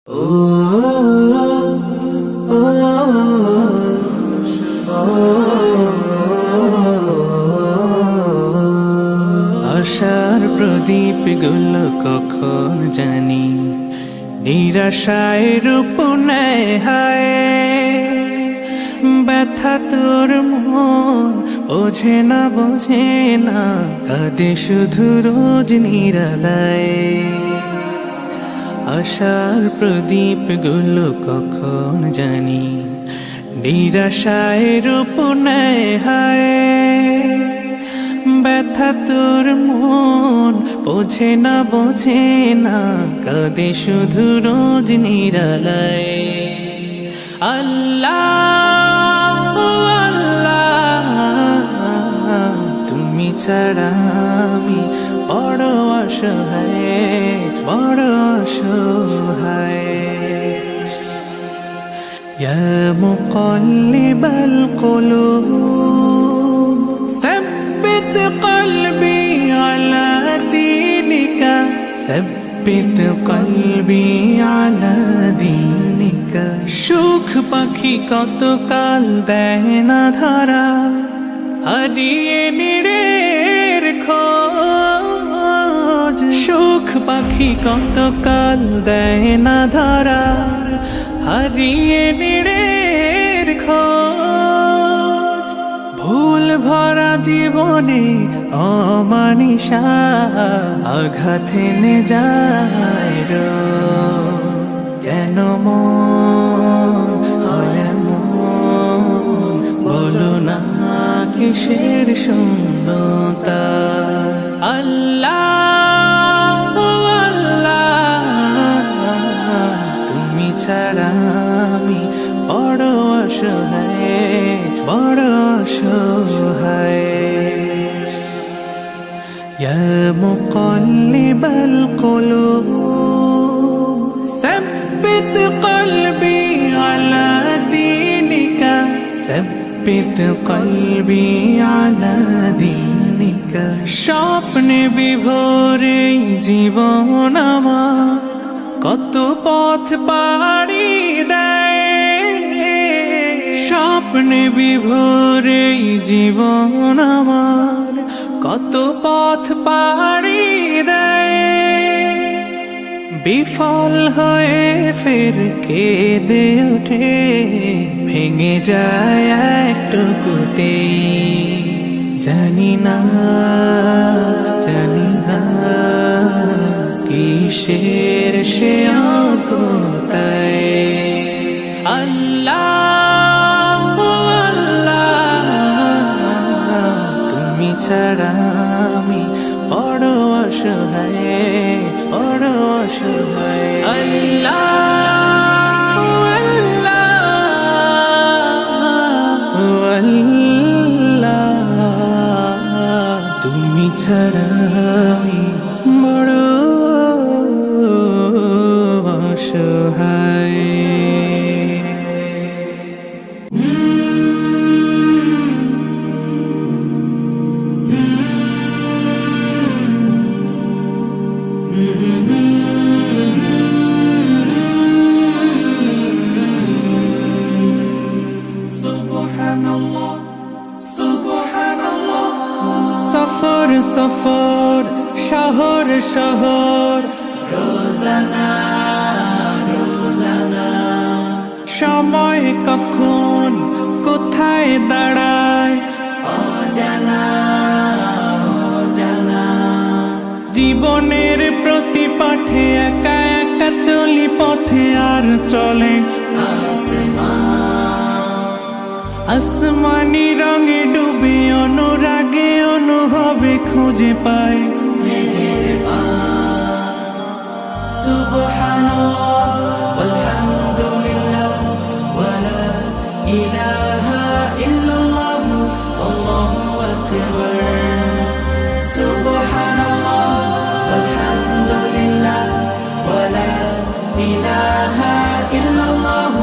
আশার প্রদীপ গুলো কখন জানি নিরাশায় রূপ নেয় হায়। ব্যথা তোর মন বোঝে না কাঁদে শুধু রোজ নিরালায়। আশার প্রদীপ গুলো কখন জানি নিরাশায় রূপ নেয় হায়। ব্যথা তোর মন বোঝে না কাঁদে শুধু রোজ নিরালায়। আল্লাহ আল্লাহ তুমি ছাড়া আমি বড় অসহায়। ইয়া মুকাল্লিবাল কুলুব ثبت قلبي على دينك ثبت قلبي على دينك। সুখ পাখি কত কাল দেয় না ধরা হারিয়ে নিরের খোঁজ। সুখ পাখি কত কাল দেয় না ধরা হারিয়ে নিরের খোঁজ। ভুল ভরা জীবনে অমানিসা আঘাত এনে যায় কেন মন বলো না কিসের শূন্যতা। আল্লাহ আল্লাহ তুমি ছাড়া আমি বড় অসহায়। ইয়া মুকাল্লিবাল কুলুব ثبت قلبي على دينك ثبت قلبي على دينك। স্বপ্নে বিভোরে জীবন আমার কত পথ পাড়ি দেয়। স্বপ্নে বিভোরে জীবন আমার কত পথ পাড়ি দেয়। বিফল হয়ে ফের কেঁদে ওঠে ভেঙে যায় একটুকুতেই। জানি না কিসের সে আকুলতায়। আল্লাহ আল্লাহ তুমি ছাড়া আমি বড় অসহায়। আল্লাহ আল্লাহ তুমি ছাড়া আমি বড় অসহায়। সফর সফর শহর শহর রোজানা সময় কখন কোথায় দাঁড়ায় অজানা। জীবনের প্রতি পাঠে একা একা চলি পথে আর চলে আসমানি রঙে ডুবে অনুরাগে অনুভবে খুঁজে পাই। সুবহানাল্লাহ ওয়ালহামদুলিল্লাহ ওয়ালা ইলাহা ইল্লাল্লাহ আল্লাহু আকবার। সুবহানাল্লাহ ওয়ালহামদুলিল্লাহ ওয়ালা ইলাহা ইল্লাল্লাহ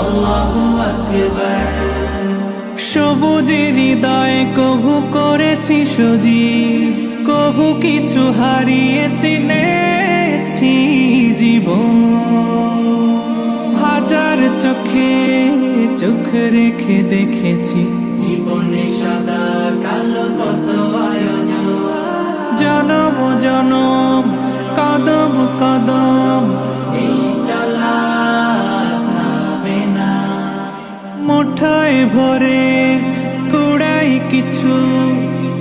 আল্লাহু আকবার। সবুজের হৃদয় কভু করেছি সজীব, কভু কিছু হারিয়ে চিনেছি জীবন। রেখে দেখেছি জীবনে সাদা কালো কত আয়োজন, জনম জনম কদম কদম এই চলা থামে না। মুঠোয় ভরে কুড়াই কিছু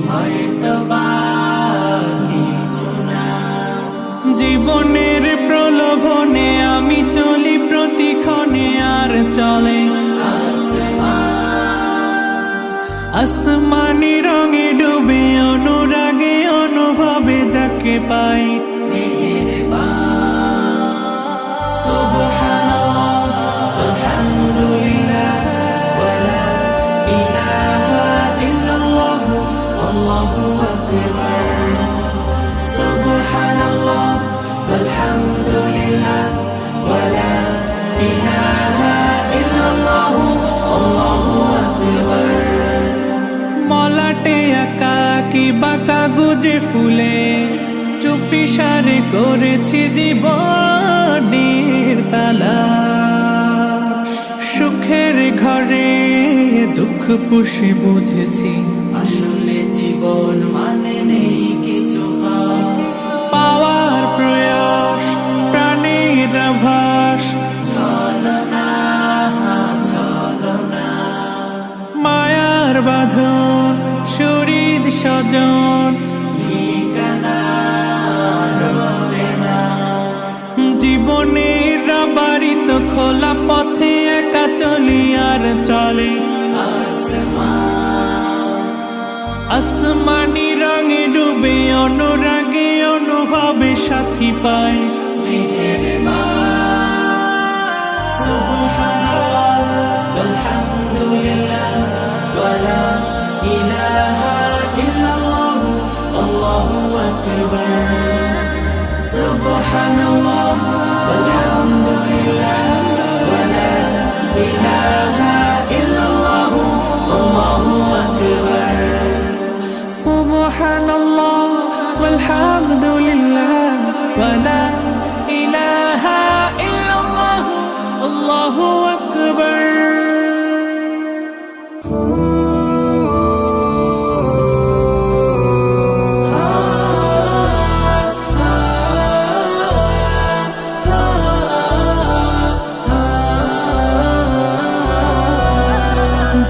হয়তো বা কিছু না, জীবনের প্রলোভনে আমি চলি প্রতিক্ষণে আর চলে আসমানি রঙে ডুবে অনুরাগে অনুভবে যাকে পাই সুবহানাল্লাহ আলহামদুলিল্লাহ ওয়ালা ইলাহা ইল্লাল্লাহ আল্লাহু আকবার। সুবহানাল্লাহ আলহামদুলিল্লাহ ওয়ালা ইলাহা ইল্লাল্লাহ আল্লাহু আকবার। মলাটে আঁকা কি বাঁকা গুজে ফুলে চুপি সারে করেছি জীবনের তালা, সুখের ঘরে দুঃখ পুষে বুঝেছি আসলে জীবন মানে নেই কিছু খাস, পাওয়ার প্রয়াস প্রাণের আভাস চলো না চলো না, মায়ার বাঁধন শরীর স্বজন ঠিকানা রবে না। জীবনের বাড়িত খোলা পথে একা চলি আর চলে আসমানি রঙে ডুবে অনুরাগে অনুভবে সাথী পাই সুবহানাল্লাহ আলহামদুলিল্লাহ ওয়ালা ইলাহা ইল্লাল্লাহ আল্লাহু আকবার। সুবহানাল্লাহ আলহামদুলিল্লাহ ওয়ালা ইলাহা ইল্লাল্লাহ আল্লাহু আকবার। সুবহানাল্লাহ ওয়ালহামদুলিল্লাহ ওয়ালা ইলাহা ইল্লাল্লাহ আল্লাহু আকবার।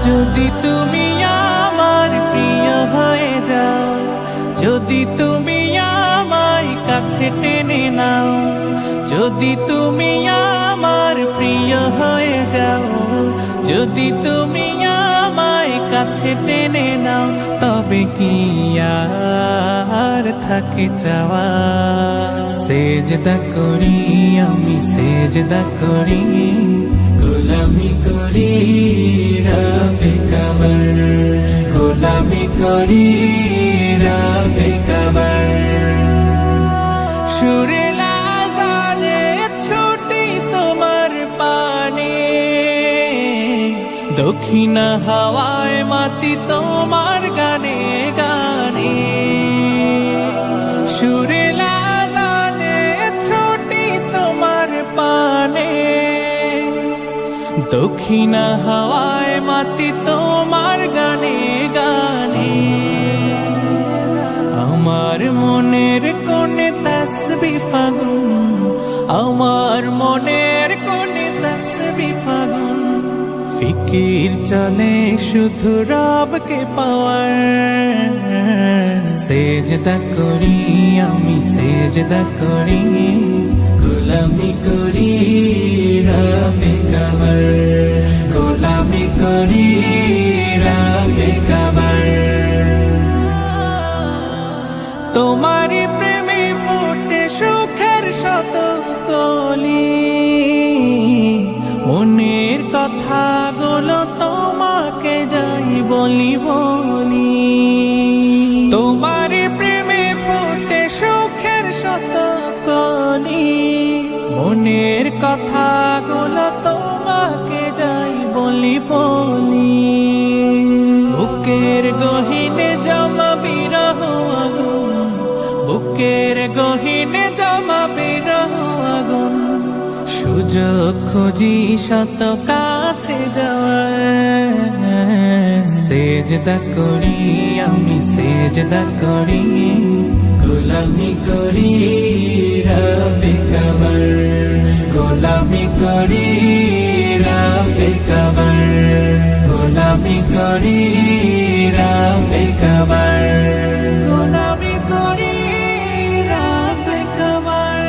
যদি তুমি আমার প্রিয় হয়ে যাও, যদি তুমি আমায় কাছে টেনে নাও, যদি তুমি আমার প্রিয় হয়ে যাও, যদি তুমি আমায় কাছে টেনে নাও, তবে কি আর থাকে চাওয়া। সেজদা করি আমি সেজদা করি, গোলামি করি রবে কাবার, গোলামি করি রবে কাবার। সুরে লাজানে ছুটি তোমার পানে, দক্ষিণা হাওয়ায় মাতি তোমার গানে গানে। সুরে লাজানে ছুটি তোমার পানে, দক্ষিণা হাওয়ায় মাতি তোমার গানে গানে। আমার মনের কোণে তাসবিহ ফাগুন, আমার মনের কোণে তাসবিহ ফাগুন, ফিকির চলে শুধু রবকে পাওয়ার। সেজদা করি আমি সেজদা করি, গোলামি করি রবে কাবার, গোলামি করি রবে কাবার। তোমারি প্রেমে ফুটে সুখের শত কলি, মনের কথাগুলো তোমাকে যাই বলি বলি। তোমারি প্রেমে ফুটে সুখের শত কলি, মনের কথাগুলো তোমাকে যাই বলি বলি। বুকের গহীনে জমা বিরহ আগুন, বুকের গহীনে জমা বিরহ আগুন, সুযোগ খুঁজি শত কাজ কাছে যাওয়ার। সেজদা করি আমি সেজদা করি, গোলামি করি রবে কবর, গোলামি করি রবে কবর, গোলামি করি রবে কবর, গোলামি করি রবে কবর।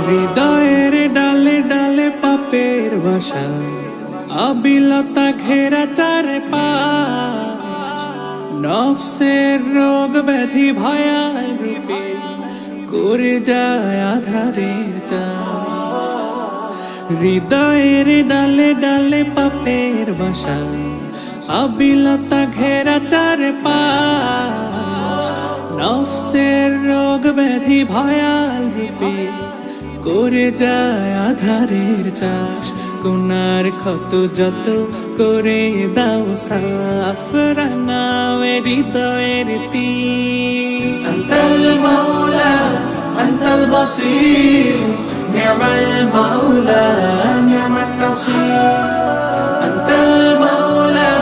হৃদয়ের ডালে ডালে পাপের বাসা, অবিলতা ঘেরা চারপাশ, নফসের রোগ ব্যাধি ভয়াল রূপে করে যায় আধারের চাষ। হৃদয়ের ডালে ডালে পাপের বাসা, অবিলতা ঘেরা চারপাশ, নফসের রোগ ব্যাধি ভয়াল রূপে করে যায় আধারের চাষ। গুনার ক্ষত যত করে দাও সাফ, রাঙাওয়ে হৃদয়ের তীর। আনতাল মাওলা আনতাল বাসীর, নি'মাল মাওলা নি'মান নাসীর। আনতাল মাওলা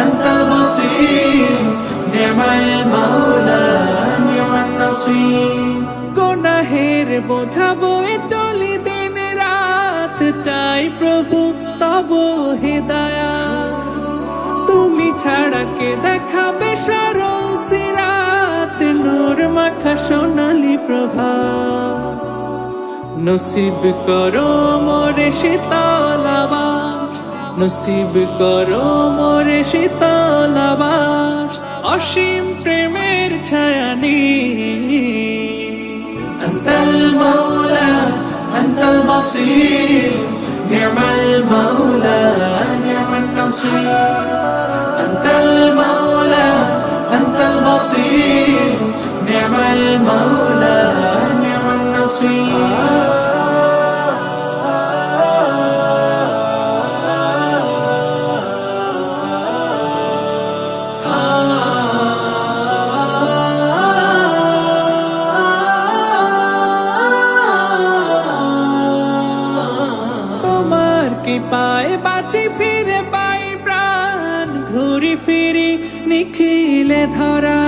আনতাল বাসীর, নি'মাল মাওলা নি'মান নাসীর। গুনাহের বোঝা বয়ে চলি দিন রাত, চাই প্রভু তব হিদায়াত। তুমি ছাড়া কে দেখাবে সরল সিরাত, নূর মাখা সোনালি প্রভাত। নসিব করো মোরে শীতল আবাস, নসিব করো মোরে শীতল আবাস, অসীম প্রেমের ছায়া নিয়ে। আনতাল মাওলা আনতাল বাসীর, নি'মাল মাওলা নি'মান নাসীর। আনতাল মাওলা আনতাল বাসীর, নি'মাল মাওলা নি'মান নাসীর। পায় বাঁচি ফিরে পাই প্রাণ, ঘুরি ফিরি নিখিলে ধরা,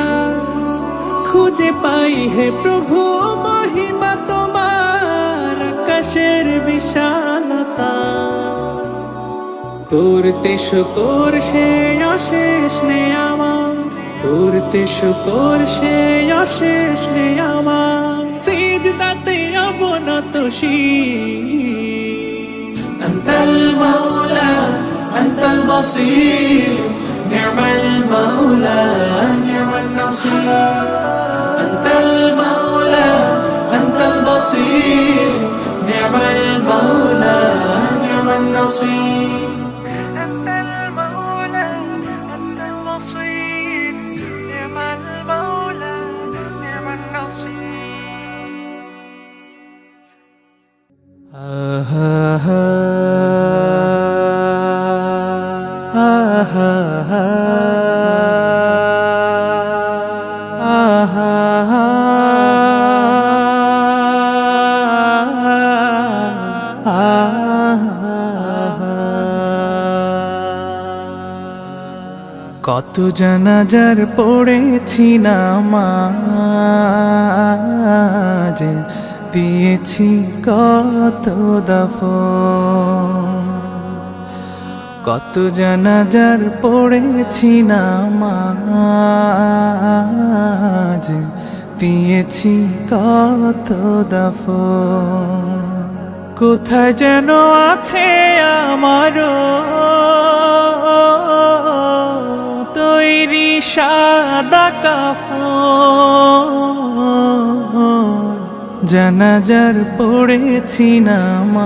খুঁজে পাই হে প্রভু মহিমা তোমার, আকাশের বিশালতা। করতে শুকর সে অশেষ নেয়ামত, করতে শুকর সে অশেষ নেয়ামত, সিজদাতে অবনত শির। আনতাল মাওলা আনতাল বাসীর, নি'মাল মাওলা নি'মান নাসীর। আনতাল মাওলা আনতাল বাসীর, নি'মাল মাওলা নি'মান নাসীর। আনতাল মাওলা আনতাল বাসীর, নি'মাল মাওলা নি'মান কত জানাজার পড়েছি নামাজ, দিয়েছি কত দাফন। কত জানাজার পড়েছি নামাজ, দিয়েছি কত দাফন। কোথায় যেন আছে আমারও তৈরি সাদা কাফন, জানাজার পড়েছি নামাজ,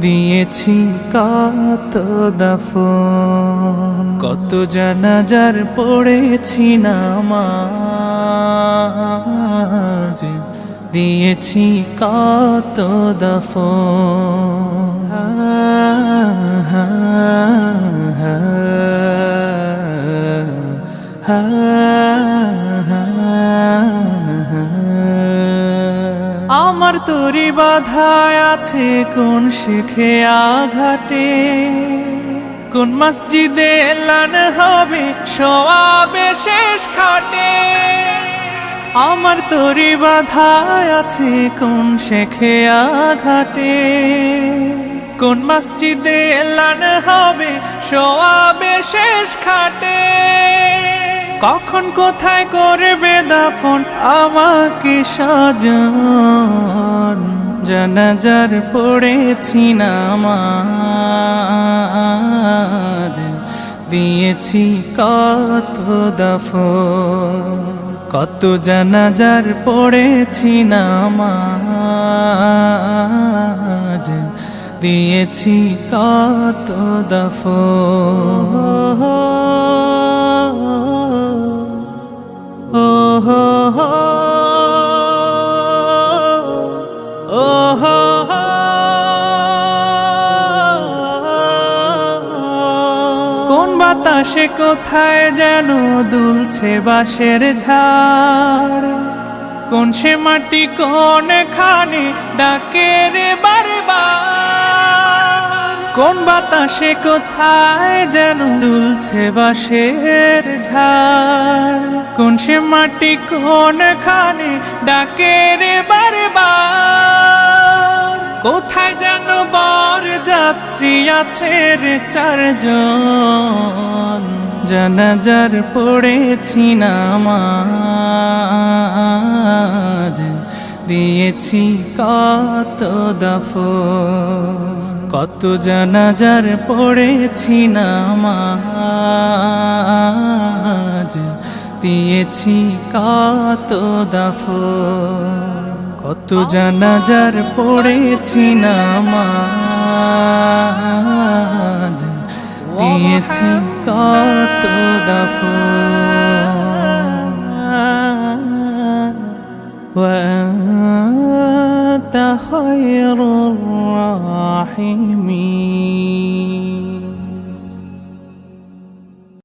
দিয়েছি কত দাফন, কত জানাজার পড়েছি নামাজ, দিয়েছি কত দাফন। আমার তরি বাধায় আছে কোন শেখে আঘাটে, কোন মসজিদে এলান হবে সওয়াবে শেষ খাটে। আমার তরি বাধায় আছে কোন শেখে আঘাটে, কোন মসজিদে এলান হবে সওয়াবে শেষ খাটে। কখন কোথায় করবে দাফন আমাকে সাজন, জানাজার পড়েছি নামাজ, দিয়েছি কত দাফন, কত জানাজার পড়েছি নামাজ, দিয়েছি কত দাফন। কোন বাতাসে কোথায় যেন দুলছে বাঁশের ঝাড়, কোন সে মাটি কোন খানে ডাকে রে বারবার। কোন বাতাসে কোথায় যেন দুলছে বাঁশের ঝাড়, কোন সে মাটি কোন খানে ডাকে রে বারবার। কোথায় যেন বর যাত্রী আছে রে চারজন, জানাজার পড়েছি নামাজ, দিয়েছি কত দাফন, কত জানাজার পড়েছি নামাজ, দিয়েছি কত দাফন, কত জানাজার পড়েছি নামাজ, দিয়েছি কত দাফন। وأنت خير